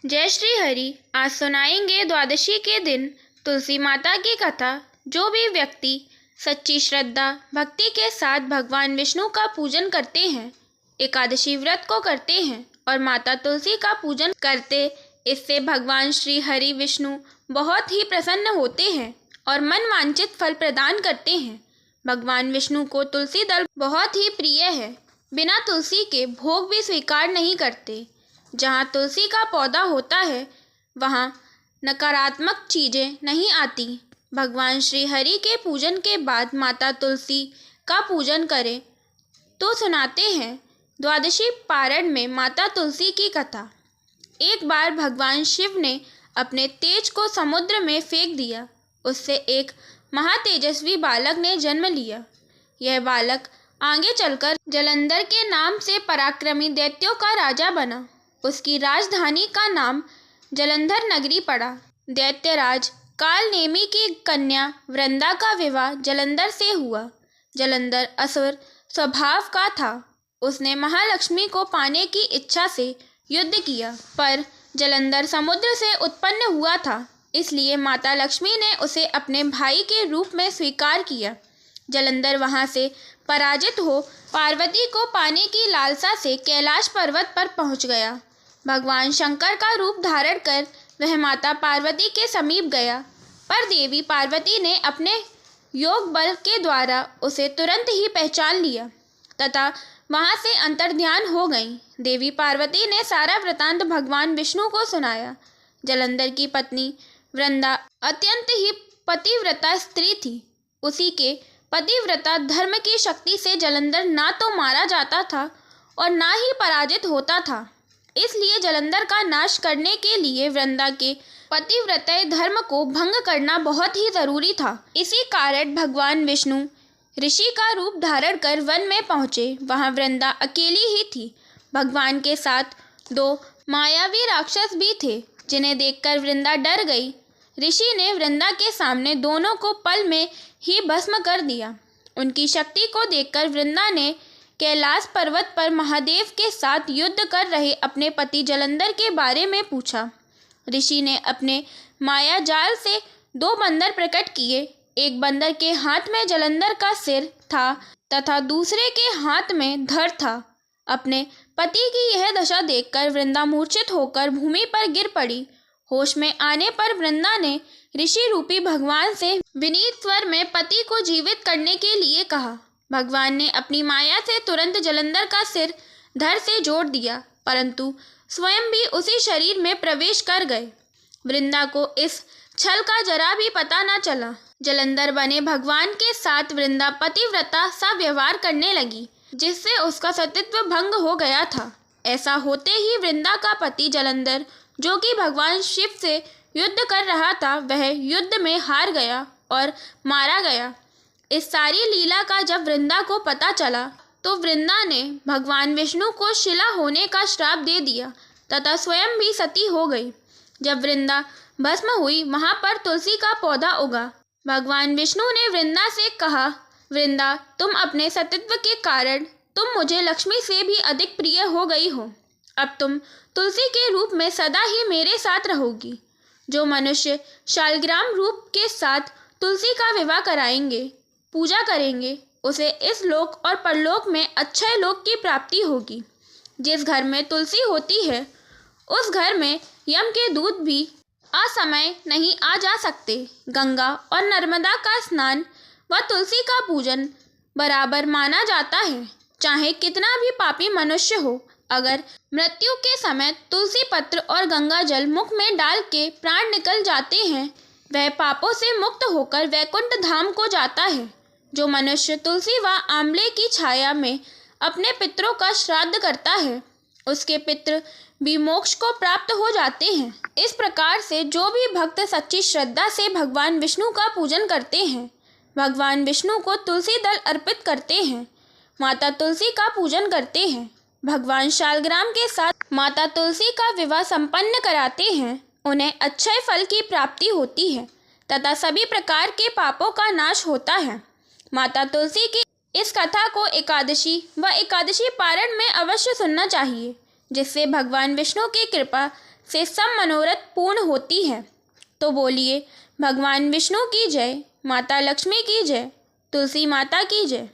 जय श्री हरि। आज सुनाएंगे द्वादशी के दिन तुलसी माता की कथा। जो भी व्यक्ति सच्ची श्रद्धा भक्ति के साथ भगवान विष्णु का पूजन करते हैं, एकादशी व्रत को करते हैं और माता तुलसी का पूजन करते, इससे भगवान श्री हरि विष्णु बहुत ही प्रसन्न होते हैं और मन वांछित फल प्रदान करते हैं। भगवान विष्णु को तुलसी दल बहुत ही प्रिय है। बिना तुलसी के भोग भी स्वीकार नहीं करते। जहाँ तुलसी का पौधा होता है वहाँ नकारात्मक चीज़ें नहीं आती। भगवान श्री हरि के पूजन के बाद माता तुलसी का पूजन करें तो सुनाते हैं द्वादशी पारण में माता तुलसी की कथा। एक बार भगवान शिव ने अपने तेज को समुद्र में फेंक दिया। उससे एक महातेजस्वी बालक ने जन्म लिया। यह बालक आगे चलकर जलंधर के नाम से पराक्रमी दैत्यों का राजा बना। उसकी राजधानी का नाम जलंधर नगरी पड़ा। दैत्यराज कालनेमी की कन्या वृंदा का विवाह जलंधर से हुआ। जलंधर असुर स्वभाव का था। उसने महालक्ष्मी को पाने की इच्छा से युद्ध किया, पर जलंधर समुद्र से उत्पन्न हुआ था, इसलिए माता लक्ष्मी ने उसे अपने भाई के रूप में स्वीकार किया। जलंधर वहां से पराजित हो पार्वती को पाने की लालसा से कैलाश पर्वत पर पहुंच गया। भगवान शंकर का रूप धारण कर वह माता पार्वती के समीप गया, पर देवी पार्वती ने अपने योग बल के द्वारा उसे तुरंत ही पहचान लिया तथा वहां से अंतर्ध्यान हो गई। देवी पार्वती ने सारा वृतांत भगवान विष्णु को सुनाया। जलंधर की पत्नी वृंदा अत्यंत ही पतिव्रता स्त्री थी। उसी के पतिव्रता धर्म की शक्ति से जलंधर ना तो मारा जाता था और ना ही पराजित होता था। इसलिए जलंधर का नाश करने के लिए वृंदा के पतिव्रता धर्म को भंग करना बहुत ही जरूरी था। इसी कारण भगवान विष्णु ऋषि का रूप धारण कर वन में पहुंचे। वहां वृंदा अकेली ही थी। भगवान के साथ दो मायावी राक्षस भी थे, जिन्हें देखकर वृंदा डर गई। ऋषि ने वृंदा के सामने दोनों को पल में ही भस्म कर दिया। उनकी शक्ति को देखकर वृंदा ने कैलाश पर्वत पर महादेव के साथ युद्ध कर रहे अपने पति जलंधर के बारे में पूछा। ऋषि ने अपने माया जाल से दो बंदर प्रकट किए। एक बंदर के हाथ में जलंधर का सिर था तथा दूसरे के हाथ में धड़ था। अपने पति की यह दशा देखकर वृंदा मूर्छित होकर भूमि पर गिर पड़ी। होश में आने पर वृंदा ने ऋषि रूपी भगवान से विनीत स्वर में पति को जीवित करने के लिए कहा। भगवान ने अपनी माया से तुरंत जलंधर का सिर धड़ से जोड़ दिया, परंतु स्वयं भी उसी शरीर में प्रवेश कर गए। वृंदा को इस छल का जरा भी पता न चला। जलंधर बने भगवान के साथ वृंदा पतिव्रता सा व्यवहार करने लगी, जिससे उसका सतीत्व भंग हो गया था। ऐसा होते ही वृंदा का पति जलंधर, जो कि भगवान शिव से युद्ध कर रहा था, वह युद्ध में हार गया और मारा गया। इस सारी लीला का जब वृंदा को पता चला तो वृंदा ने भगवान विष्णु को शिला होने का श्राप दे दिया तथा स्वयं भी सती हो गई। जब वृंदा भस्म हुई, वहां पर तुलसी का पौधा उगा। भगवान विष्णु ने वृंदा से कहा, वृंदा, तुम अपने सतीत्व के कारण तुम मुझे लक्ष्मी से भी अधिक प्रिय हो गई हो। अब तुम तुलसी के रूप में सदा ही मेरे साथ रहोगी। जो मनुष्य शालग्राम रूप के साथ तुलसी का विवाह कराएंगे, पूजा करेंगे, उसे इस लोक और परलोक में अक्षय लोक की प्राप्ति होगी। जिस घर में तुलसी होती है, उस घर में यम के दूत भी असमय नहीं आ जा सकते। गंगा और नर्मदा का स्नान व तुलसी का पूजन बराबर माना जाता है। चाहे कितना भी पापी मनुष्य हो, अगर मृत्यु के समय तुलसी पत्र और गंगा जल मुख में डाल के प्राण निकल जाते हैं, वह पापों से मुक्त होकर वैकुंठ धाम को जाता है। जो मनुष्य तुलसी व आंवले की छाया में अपने पितरों का श्राद्ध करता है, उसके पितृ भी मोक्ष को प्राप्त हो जाते हैं। इस प्रकार से जो भी भक्त सच्ची श्रद्धा से भगवान विष्णु का पूजन करते हैं, भगवान विष्णु को तुलसी दल अर्पित करते हैं, माता तुलसी का पूजन करते हैं, भगवान शालग्राम के साथ माता तुलसी का विवाह संपन्न कराते हैं, उन्हें अक्षय फल की प्राप्ति होती है तथा सभी प्रकार के पापों का नाश होता है। माता तुलसी की इस कथा को एकादशी व एकादशी पारण में अवश्य सुनना चाहिए, जिससे भगवान विष्णु की कृपा से सब मनोरथ पूर्ण होती है। तो बोलिए भगवान विष्णु की जय, माता लक्ष्मी की जय, तुलसी माता की जय।